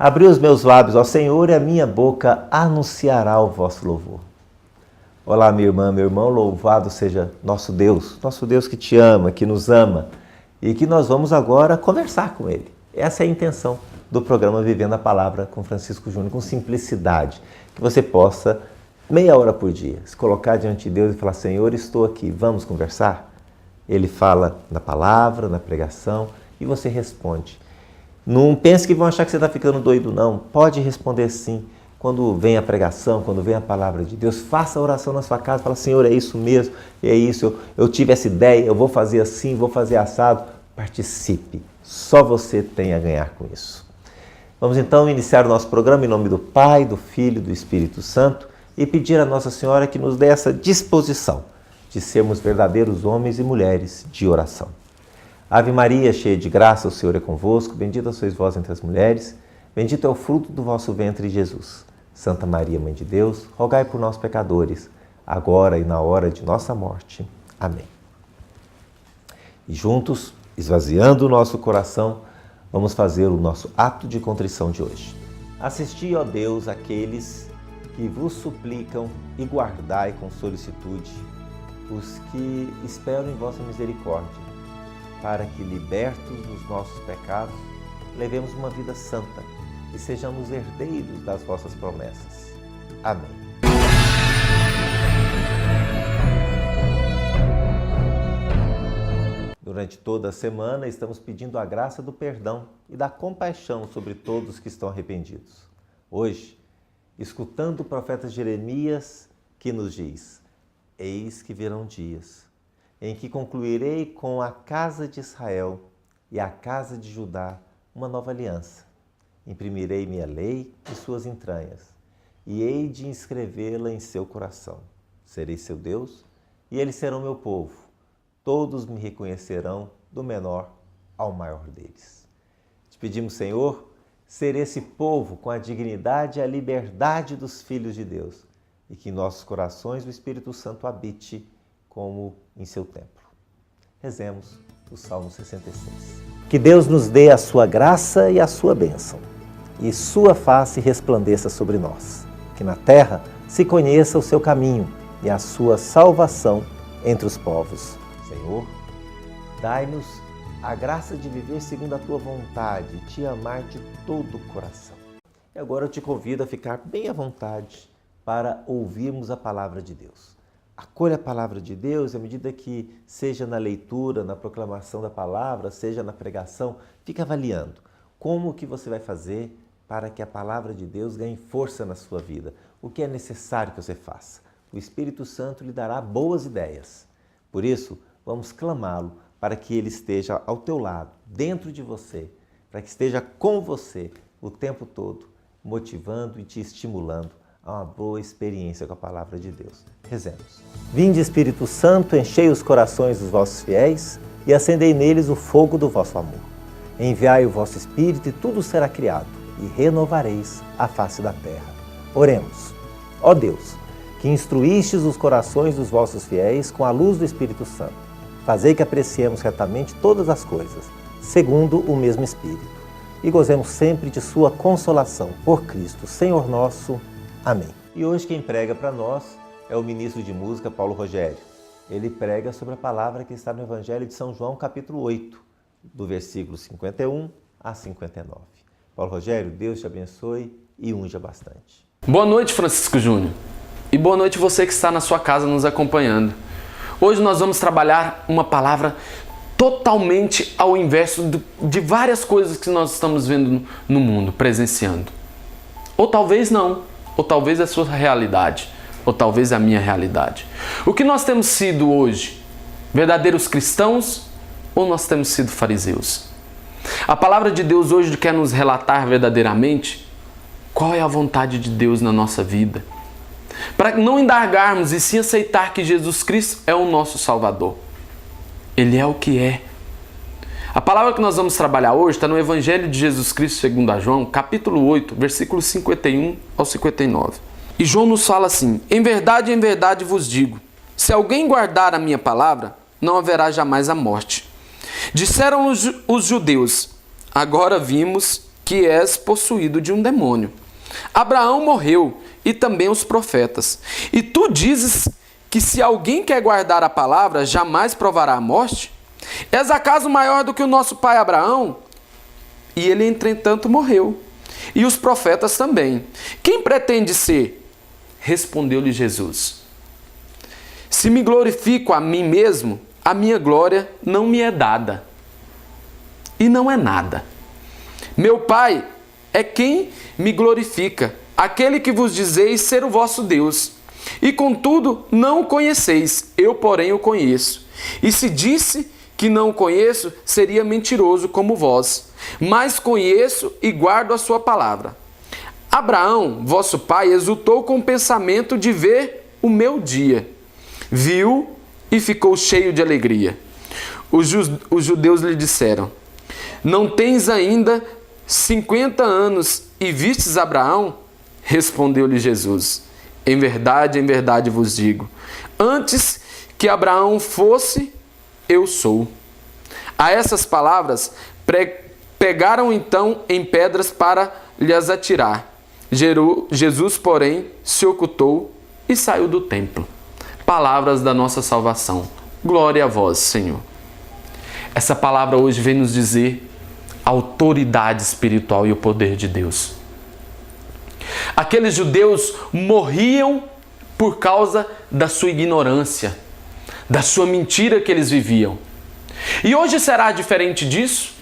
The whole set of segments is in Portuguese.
Abri os meus lábios ao Senhor e a minha boca anunciará o vosso louvor. Olá, minha irmã, meu irmão, louvado seja nosso Deus que te ama, que nos ama e que nós vamos agora conversar com Ele. Essa é a intenção do programa Vivendo a Palavra com Francisco Júnior, com simplicidade, que você possa, meia hora por dia, se colocar diante de Deus e falar: Senhor, estou aqui, vamos conversar? Ele fala na palavra, na pregação e você responde. Não pense que vão achar que você está ficando doido, não. Pode responder sim. Quando vem a pregação, quando vem a palavra de Deus, faça a oração na sua casa, fala: Senhor, é isso mesmo, é isso, eu tive essa ideia, eu vou fazer assim, vou fazer assado. Participe, só você tem a ganhar com isso. Vamos então iniciar o nosso programa em nome do Pai, do Filho e do Espírito Santo e pedir a Nossa Senhora que nos dê essa disposição de sermos verdadeiros homens e mulheres de oração. Ave Maria, cheia de graça, o Senhor é convosco, bendita sois vós entre as mulheres, bendito é o fruto do vosso ventre, Jesus. Santa Maria, Mãe de Deus, rogai por nós pecadores, agora e na hora de nossa morte. Amém. E juntos, esvaziando o nosso coração, vamos fazer o nosso ato de contrição de hoje. Assisti, ó Deus, aqueles que vos suplicam e guardai com solicitude os que esperam em vossa misericórdia, para que, libertos dos nossos pecados, levemos uma vida santa e sejamos herdeiros das vossas promessas. Amém. Durante toda a semana, estamos pedindo a graça do perdão e da compaixão sobre todos que estão arrependidos. Hoje, escutando o profeta Jeremias, que nos diz: eis que virão dias em que concluirei com a casa de Israel e a casa de Judá uma nova aliança. Imprimirei minha lei em suas entranhas e hei de inscrevê-la em seu coração. Serei seu Deus e eles serão meu povo. Todos me reconhecerão, do menor ao maior deles. Te pedimos, Senhor, ser esse povo com a dignidade e a liberdade dos filhos de Deus e que em nossos corações o Espírito Santo habite como em seu templo. Rezemos o Salmo 66. Que Deus nos dê a sua graça e a sua bênção e sua face resplandeça sobre nós. Que na terra se conheça o seu caminho e a sua salvação entre os povos. Senhor, dai-nos a graça de viver segundo a tua vontade, te amar de todo o coração. E agora eu te convido a ficar bem à vontade para ouvirmos a palavra de Deus. Acolha a palavra de Deus à medida que, seja na leitura, na proclamação da palavra, seja na pregação, fica avaliando como que você vai fazer para que a palavra de Deus ganhe força na sua vida. O que é necessário que você faça? O Espírito Santo lhe dará boas ideias. Por isso, vamos clamá-lo para que Ele esteja ao teu lado, dentro de você, para que esteja com você o tempo todo, motivando e te estimulando a uma boa experiência com a palavra de Deus. Rezemos. Vinde, Espírito Santo, enchei os corações dos vossos fiéis e acendei neles o fogo do vosso amor. Enviai o vosso Espírito e tudo será criado e renovareis a face da terra. Oremos. Ó Deus, que instruístes os corações dos vossos fiéis com a luz do Espírito Santo, fazei que apreciemos retamente todas as coisas, segundo o mesmo Espírito, e gozemos sempre de sua consolação. Por Cristo, Senhor nosso. Amém. E hoje quem prega para nós é o ministro de música Paulo Rogério. Ele prega sobre a palavra que está no Evangelho de São João, capítulo 8, do versículo 51 a 59. Paulo Rogério, Deus te abençoe e unja bastante. Boa noite, Francisco Júnior. E boa noite você que está na sua casa nos acompanhando. Hoje nós vamos trabalhar uma palavra totalmente ao inverso de várias coisas que nós estamos vendo no mundo, presenciando. Ou talvez não, ou talvez a sua realidade, ou talvez a minha realidade. O que nós temos sido hoje? Verdadeiros cristãos ou nós temos sido fariseus? A palavra de Deus hoje quer nos relatar verdadeiramente qual é a vontade de Deus na nossa vida. Para não indagarmos e sim aceitar que Jesus Cristo é o nosso Salvador. Ele é o que é. A palavra que nós vamos trabalhar hoje está no Evangelho de Jesus Cristo segundo a João, capítulo 8, versículos 51 ao 59. E João nos fala assim: em verdade vos digo, se alguém guardar a minha palavra, não haverá jamais a morte. Disseram os judeus: agora vimos que és possuído de um demônio. Abraão morreu, e também os profetas. E tu dizes que se alguém quer guardar a palavra, jamais provará a morte? És acaso maior do que o nosso pai Abraão? E ele, entretanto, morreu. E os profetas também. Quem pretende ser? Respondeu-lhe Jesus: se me glorifico a mim mesmo, a minha glória não me é dada. E não é nada. Meu Pai é quem me glorifica, aquele que vos dizeis ser o vosso Deus. E contudo não o conheceis, eu porém o conheço. E se disse que não o conheço, seria mentiroso como vós. Mas conheço e guardo a sua palavra. Abraão, vosso pai, exultou com o pensamento de ver o meu dia. Viu e ficou cheio de alegria. Os judeus lhe disseram: não tens ainda 50 anos e vistes Abraão? Respondeu-lhe Jesus: em verdade vos digo, antes que Abraão fosse, eu sou. A essas palavras, pegaram então em pedras para lhes atirar. Jesus, porém, se ocultou e saiu do templo. Palavras da nossa salvação. Glória a vós, Senhor. Essa palavra hoje vem nos dizer a autoridade espiritual e o poder de Deus. Aqueles judeus morriam por causa da sua ignorância, da sua mentira que eles viviam. E hoje será diferente disso?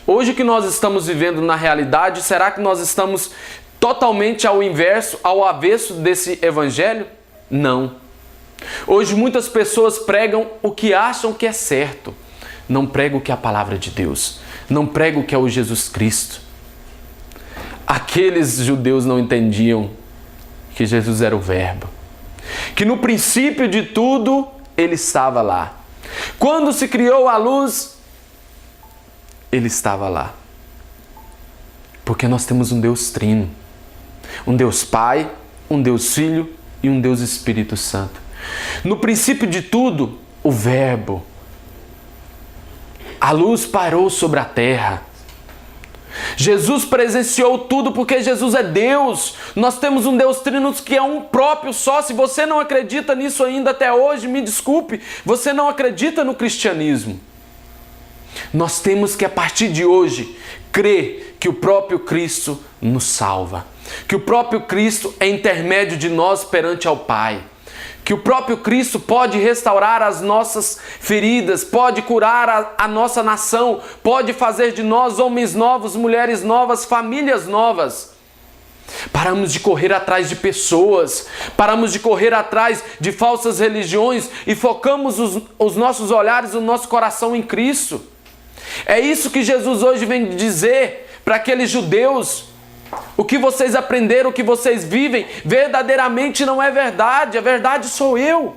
Hoje que nós estamos vivendo na realidade, será que nós estamos totalmente ao inverso, ao avesso desse evangelho? Não. Hoje muitas pessoas pregam o que acham que é certo. Não pregam o que é a palavra de Deus. Não pregam o que é o Jesus Cristo. Aqueles judeus não entendiam que Jesus era o Verbo. Que no princípio de tudo, ele estava lá. Quando se criou a luz, ele estava lá. Porque nós temos um Deus trino. Um Deus Pai, um Deus Filho e um Deus Espírito Santo. No princípio de tudo, o Verbo. A luz pairou sobre a terra. Jesus presenciou tudo porque Jesus é Deus. Nós temos um Deus trino que é um próprio só. Se você não acredita nisso ainda até hoje, me desculpe, você não acredita no cristianismo. Nós temos que, a partir de hoje, crer que o próprio Cristo nos salva. Que o próprio Cristo é intermédio de nós perante ao Pai. Que o próprio Cristo pode restaurar as nossas feridas, pode curar a nossa nação, pode fazer de nós homens novos, mulheres novas, famílias novas. Paramos de correr atrás de pessoas, paramos de correr atrás de falsas religiões e focamos os nossos olhares, o nosso coração em Cristo. É isso que Jesus hoje vem dizer para aqueles judeus. O que vocês aprenderam, o que vocês vivem, verdadeiramente não é verdade. A verdade sou eu.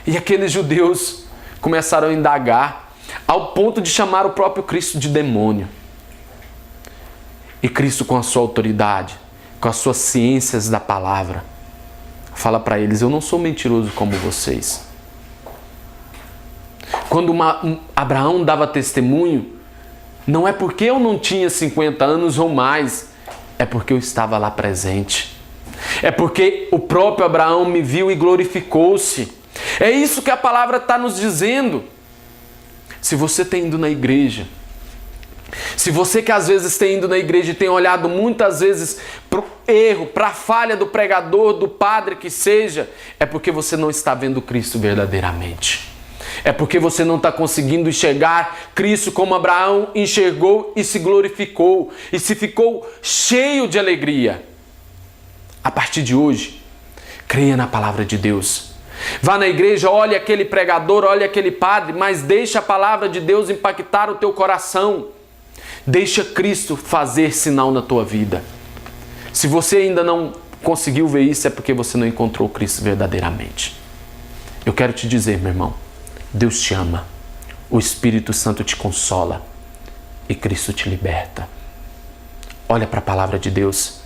E aqueles judeus começaram a indagar, ao ponto de chamar o próprio Cristo de demônio. E Cristo, com a sua autoridade, com as suas ciências da palavra, fala para eles: eu não sou mentiroso como vocês. Quando Abraão dava testemunho, não é porque eu não tinha 50 anos ou mais, é porque eu estava lá presente. É porque o próprio Abraão me viu e glorificou-se. É isso que a palavra está nos dizendo. Se você tem ido na igreja, se você que às vezes tem ido na igreja e tem olhado muitas vezes para o erro, para a falha do pregador, do padre que seja, é porque você não está vendo Cristo verdadeiramente. É porque você não está conseguindo enxergar Cristo como Abraão enxergou e se glorificou e se ficou cheio de alegria. A partir de hoje, creia na palavra de Deus. Vá na igreja, olhe aquele pregador, olhe aquele padre, mas deixe a palavra de Deus impactar o teu coração. Deixa Cristo fazer sinal na tua vida. Se você ainda não conseguiu ver isso, é porque você não encontrou Cristo verdadeiramente. Eu quero te dizer, meu irmão, Deus te ama, o Espírito Santo te consola e Cristo te liberta. Olha para a palavra de Deus,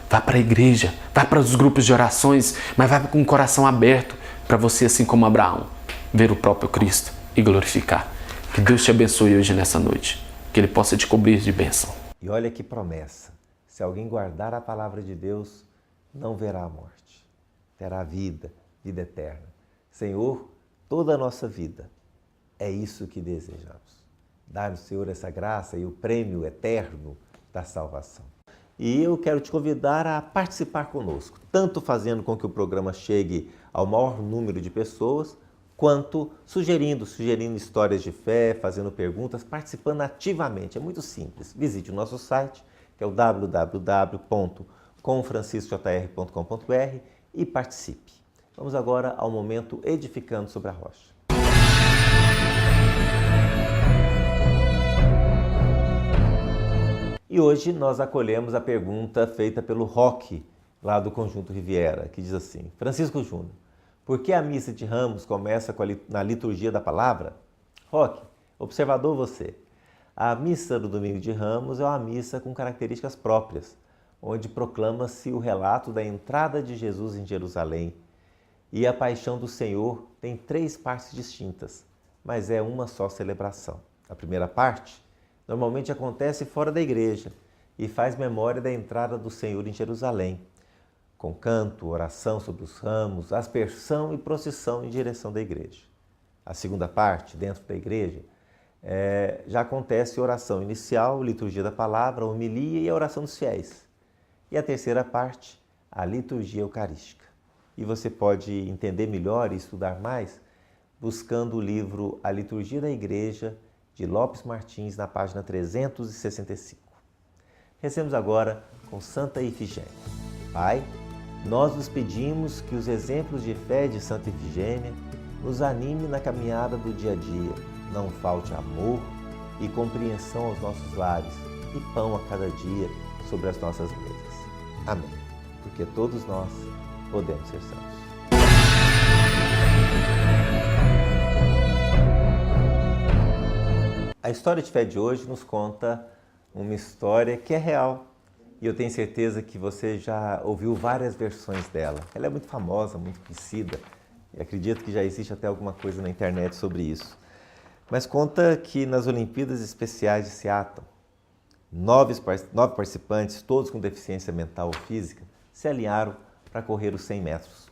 vá para a igreja, vá para os grupos de orações, mas vá com o coração aberto para você, assim como Abraão, ver o próprio Cristo e glorificar. Que Deus te abençoe hoje nessa noite. que Ele possa te cobrir de bênção. E olha que promessa, se alguém guardar a palavra de Deus, não verá a morte, terá vida, vida eterna. Senhor, toda a nossa vida, é isso que desejamos. Dá-nos, Senhor, essa graça e o prêmio eterno da salvação. E eu quero te convidar a participar conosco, tanto fazendo com que o programa chegue ao maior número de pessoas, quanto sugerindo histórias de fé, fazendo perguntas, participando ativamente. É muito simples. Visite o nosso site, que é o www.comfranciscojr.com.br e participe. Vamos agora ao momento Edificando sobre a Rocha. E hoje nós acolhemos a pergunta feita pelo Roque, lá do Conjunto Riviera, que diz assim: Francisco Júnior, por que a missa de Ramos começa na liturgia da palavra? Roque, observador você. A missa do Domingo de Ramos é uma missa com características próprias, onde proclama-se o relato da entrada de Jesus em Jerusalém. E a paixão do Senhor tem 3 partes distintas, mas é uma só celebração. A primeira parte normalmente acontece fora da igreja e faz memória da entrada do Senhor em Jerusalém, com canto, oração sobre os ramos, aspersão e procissão em direção da igreja. A segunda parte, dentro da igreja, já acontece oração inicial, liturgia da palavra, homilia e a oração dos fiéis. E a terceira parte, a liturgia eucarística. E você pode entender melhor e estudar mais buscando o livro A Liturgia da Igreja, de Lopes Martins, na página 365. Recemos agora com Santa Ifigênia. Pai, nós nos pedimos que os exemplos de fé de Santa Ifigênia nos anime na caminhada do dia a dia. Não falte amor e compreensão aos nossos lares e pão a cada dia sobre as nossas mesas. Amém. Porque todos nós podemos ser santos. A história de fé de hoje nos conta uma história que é real. E eu tenho certeza que você já ouviu várias versões dela. Ela é muito famosa, muito conhecida. E acredito que já existe até alguma coisa na internet sobre isso. Mas conta que nas Olimpíadas Especiais de Seattle, 9 participantes, todos com deficiência mental ou física, se alinharam para correr os 100 metros.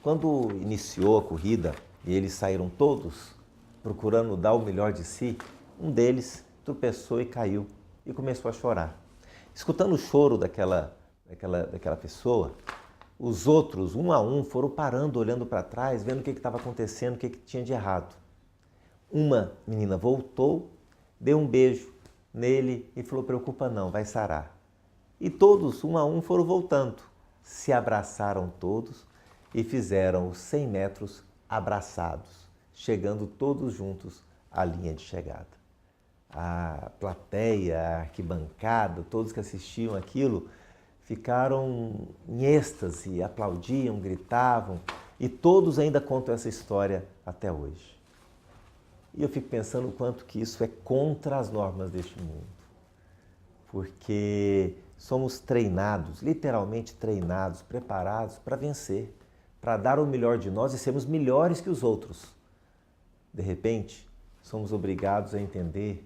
Quando iniciou a corrida e eles saíram todos procurando dar o melhor de si, um deles tropeçou e caiu e começou a chorar. Escutando o choro daquela pessoa, os outros, um a um, foram parando, olhando para trás, vendo o que estava acontecendo, o que tinha de errado. Uma menina voltou, deu um beijo nele e falou: preocupa não, vai sarar. E todos, um a um, foram voltando. Se abraçaram todos e fizeram os 100 metros abraçados, chegando todos juntos à linha de chegada. A plateia, a arquibancada, todos que assistiam aquilo, ficaram em êxtase, aplaudiam, gritavam, e todos ainda contam essa história até hoje. E eu fico pensando o quanto que isso é contra as normas deste mundo. Porque somos treinados, literalmente treinados, preparados para vencer, para dar o melhor de nós e sermos melhores que os outros. De repente, somos obrigados a entender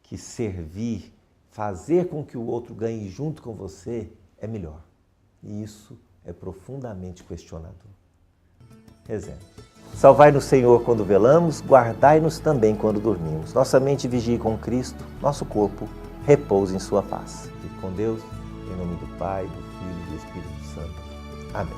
que servir, fazer com que o outro ganhe junto com você é melhor. E isso é profundamente questionador. Rezemos. Salvai-nos, Senhor, quando velamos, guardai-nos também quando dormimos. Nossa mente vigie com Cristo, nosso corpo repouse em sua paz. Fique com Deus, em nome do Pai, do Filho e do Espírito Santo. Amém.